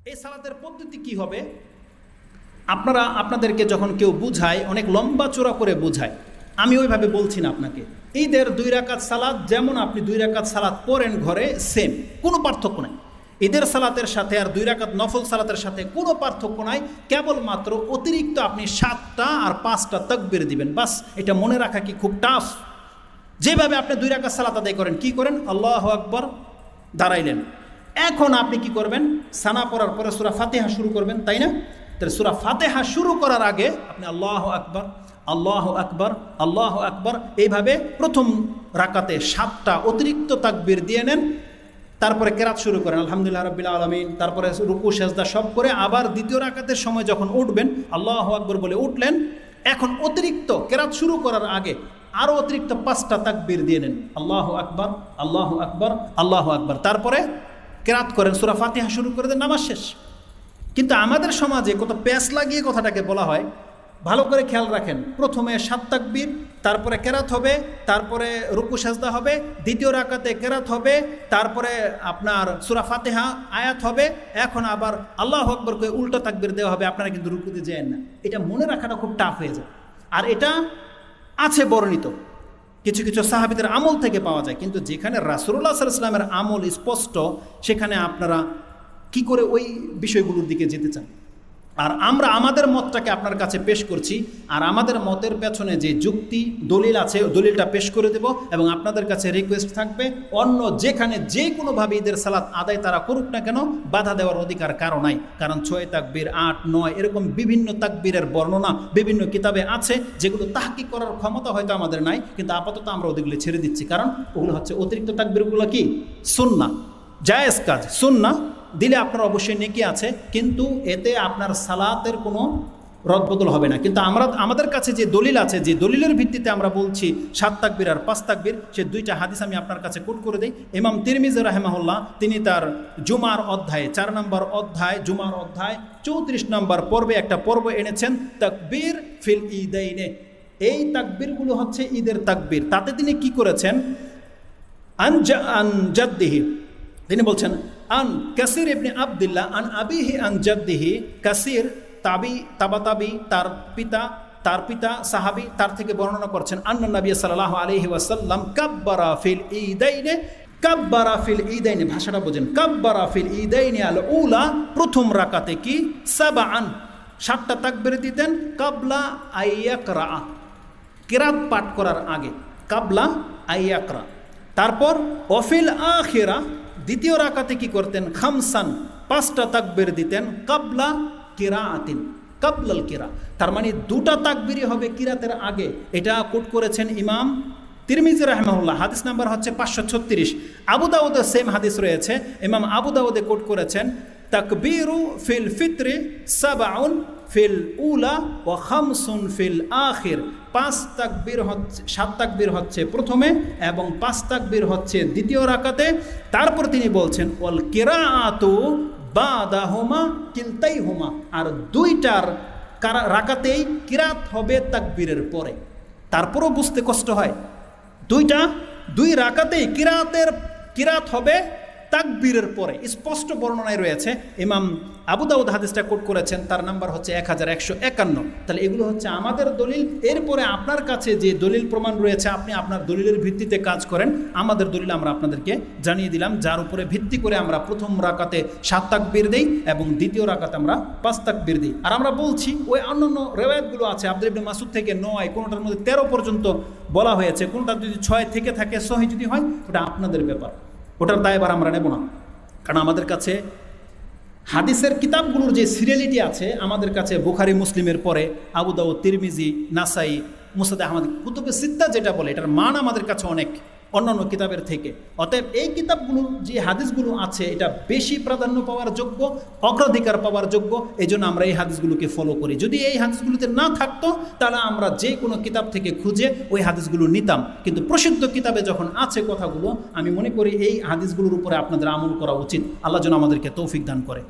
এই সালাতের পদ্ধতি কি হবে? আপনাদেরকে যখন কেউ বুঝায়, অনেক লম্বা চূড়া করে বুঝায়, আমি ওইভাবে বলছি না আপনাকে। ঈদের 2 রাকাত সালাত যেমন আপনি 2 রাকাত সালাত পড়েন ঘরে, সেম, কোনো পার্থক্য নাই। ঈদের সালাতের সাথে আর 2 রাকাত নফল সালাতের সাথে কোনো পার্থক্য নাই। কেবলমাত্র অতিরিক্ত আপনি 7টা আর 5টা তাকবীর দিবেন, বাস। এটা মনে রাখা কি খুব টাফ? যেভাবে আপনি 2 রাকাত সালাত আদায় করেন, কি করেন? আল্লাহু আকবার, দাঁড়াইলেন। এখন আপনি কি করবেন? সানা পড়ার পরে সূরা ফাতিহা শুরু করবেন, তাই না? তাহলে সূরা ফাতিহা শুরু করার আগে আপনি আল্লাহু আকবার, আল্লাহু আকবার, আল্লাহু আকবার এইভাবে প্রথম রাকাতে 7টা অতিরিক্ত তাকবীর দিয়ে নেন। তারপরে কেরাত শুরু করেন, আলহামদুলিল্লাহ রাব্বিল আলামিন। তারপরে রুকু সেজদা সব করে আবার দ্বিতীয় রাকাতের সময় যখন উঠবেন, আল্লাহু আকবার বলে উঠলেন। এখন অতিরিক্ত কেরাত শুরু করার আগে আরও অতিরিক্ত 5টা তাকবীর দিয়ে নেন, আল্লাহু আকবার, আল্লাহু আকবার, আল্লাহু আকবার। তারপরে কেরাত করেন, সূরা ফাতিহা শুরু করে দেন, নামাজ শেষ। কিন্তু আমাদের সমাজে কত প্যাঁচ লাগিয়ে কথাটাকে বলা হয়, ভালো করে খেয়াল রাখেন। প্রথমে 7 তাকবীর, তারপরে কেরাত হবে, তারপরে রুকু সাজদা হবে, দ্বিতীয় রাকাতে কেরাত হবে, তারপরে আপনার সূরা ফাতিহা আয়াত হবে। এখন আবার আল্লাহু আকবার করে উল্টো তাকবীর দেওয়া হবে। আপনারা কিন্তু রুকুতে যান না। এটা মনে রাখাটা খুব টাফ হয়ে যায়। আর এটা আছে বর্ণিত, কিছু কিছু সাহাবীদের আমল থেকে পাওয়া যায়। কিন্তু যেখানে রাসূলুল্লাহ সাল্লাল্লাহু আলাইহি ওয়াসাল্লামের আমল স্পষ্ট, সেখানে আপনারা কি করে ওই বিষয়গুলোর দিকে যেতে চান? আর আমরা আমাদের মতটাকে আপনার কাছে পেশ করছি, আর আমাদের মতের পেছনে যে যুক্তি দলিল আছে, দলিলটা পেশ করে দেব। এবং আপনাদের কাছে রিকোয়েস্ট থাকবে, অন্য যেখানে যে কোনোভাবে ঈদের সালাত আদায় তারা করুক না কেন, বাধা দেওয়ার অধিকার কারো নাই। কারণ 6 তাকবীর, 8, 9 এরকম বিভিন্ন তাকবীরের বর্ণনা বিভিন্ন কিতাবে আছে, যেগুলো তাহকিক করার ক্ষমতা হয়তো আমাদের নাই। কিন্তু আপাতত আমরা ওদেরগুলো ছেড়ে দিচ্ছি, কারণ ওগুলো হচ্ছে অতিরিক্ত তাকবীরগুলো কি সুন্নাহ, জায়েজ কাজ। সুন্নাহ দিলে আপনার অবশ্যই নেকি আছে, কিন্তু এতে আপনার সালাতের কোনো রদবদল হবে না। কিন্তু আমাদের কাছে যে দলিল আছে, যে দলিলের ভিত্তিতে আমরা বলছি 7 তাকবীর আর 5 তাকবীর, সে 2টা হাদিস আমি আপনার কাছে কোট করে দেই। ইমাম তিরমিজি রাহিমাহুল্লাহ তিনি তার জুমার অধ্যায়ে 4 নম্বর অধ্যায়, জুমার অধ্যায় 34 নম্বর পর্বে একটা পর্ব এনেছেন, তাকবীর ফিল ঈদাইনে। এই তাকবীরগুলো হচ্ছে ঈদের তাকবীর। তাতে তিনি কি করেছেন? আন জাদ্দিহি, তিনি বলছেন আন কাসির ইবনে আবদুল্লাহ আন আবিহি আন জাদ্দিহি। কাসির তাবাতাবি, তার পিতা সাহাবী, তার থেকে বর্ণনা করছেন, আন্না নবী সাল্লাল্লাহু আলাইহি ওয়াসাল্লাম কাব্বারা ফিল ঈদাইনে। কাব্বারা ফিল ঈদাইনে ভাষাটা বোঝেন। কাব্বারা ফিল ঈদাইনে আল উলা, প্রথম রাকাতে কি 7টা তাকবীর দিতেন, কাবলা আইয়াকরা, কিরাত পাঠ করার আগে, কাবলা আইয়াকরা। তারপর ওয়াফিল আখিরা, দ্বিতীয় রাকাতে কি করতেন? 5টা তাকবীর দিতেন, কাবলা কিরাআতিন, কাবলাল কিরা। তার মানে 2টা তাকবীরই হবে কিরাতের আগে। এটা কোট করেছেন ইমাম তিরমিজি রাহিমাহুল্লাহ। হাদিস নাম্বার হচ্ছে 536। আবু দাউদে সেম হাদিস রয়েছে, ইমাম আবু দাউদে কোট করেছেন, তাকবীরু ফিল ফিত্রি 7 ফিল উলা ওয়া 5 ফিল আখির। 7 তাকবীর হচ্ছে প্রথমে এবং 5 তাকবীর হচ্ছে দ্বিতীয় রাকাতে। তারপর তিনি বলছেন ওয়াল কিরাআতু বাদাহুমা কিলতাইহুমা, আর 2টার রাকাতেই কিরাত হবে তাকবীরের পরে। তারপরও বুঝতে কষ্ট হয়, 2 রাকাতেই কিরাত হবে তাকবীরের পরে, স্পষ্ট বর্ণনায় রয়েছে। ইমাম আবু দাউদ হাদিসটা কোট করেছেন, তার নাম্বার হচ্ছে 1151। তাহলে এগুলো হচ্ছে আমাদের দলিল। এরপরে আপনার কাছে যে দলিল প্রমাণ রয়েছে, আপনি আপনার দলিলের ভিত্তিতে কাজ করেন। আমাদের দলিল আমরা আপনাদেরকে জানিয়ে দিলাম, যার উপরে ভিত্তি করে আমরা প্রথম রাকাতে 7 তাকবীর দেই এবং দ্বিতীয় রাকাতে আমরা 5 তাকবীর দিই। আর আমরা বলছি ওই অন্যান্য রিওয়ায়াতগুলো আছে, আব্দুল্লাহ ইবনে মাসউদ থেকে 9, কোনোটার মধ্যে 13 পর্যন্ত বলা হয়েছে। কোনোটা যদি 6 থেকে থাকে, সহিহ যদি হয়, ওটা আপনাদের ব্যাপার, ওটার দায়ভার আমরা নেব না। কারণ আমাদের কাছে হাদিসের কিতাবগুলোর যে সিরিয়ালিটি আছে, আমাদের কাছে বুখারী মুসলিমের পরে আবু দাউদ, তিরমিজি, নাসাই, মুসনাদ আহমদ, কুতুবে সিত্তা যেটা বলে, এটার মান আমাদের কাছে অনেক অন্যান্য কিতাবের থেকে। অতএব এই কিতাবগুলো যে হাদিসগুলো আছে, এটা বেশি প্রাধান্য পাওয়ার যোগ্য, অগ্রাধিকার পাওয়ার যোগ্য। এই জন্য আমরা এই হাদিসগুলোকে ফলো করি। যদি এই হাদিসগুলোতে না থাকতো, তাহলে আমরা যে কোনো কিতাব থেকে খুঁজে ওই হাদিসগুলো নিতাম। কিন্তু প্রসিদ্ধ কিতাবে যখন আছে কথাগুলো, আমি মনে করি এই হাদিসগুলোর উপরে আপনাদের আমল করা উচিত। আল্লাহ যেন আমাদেরকে তৌফিক দান করে।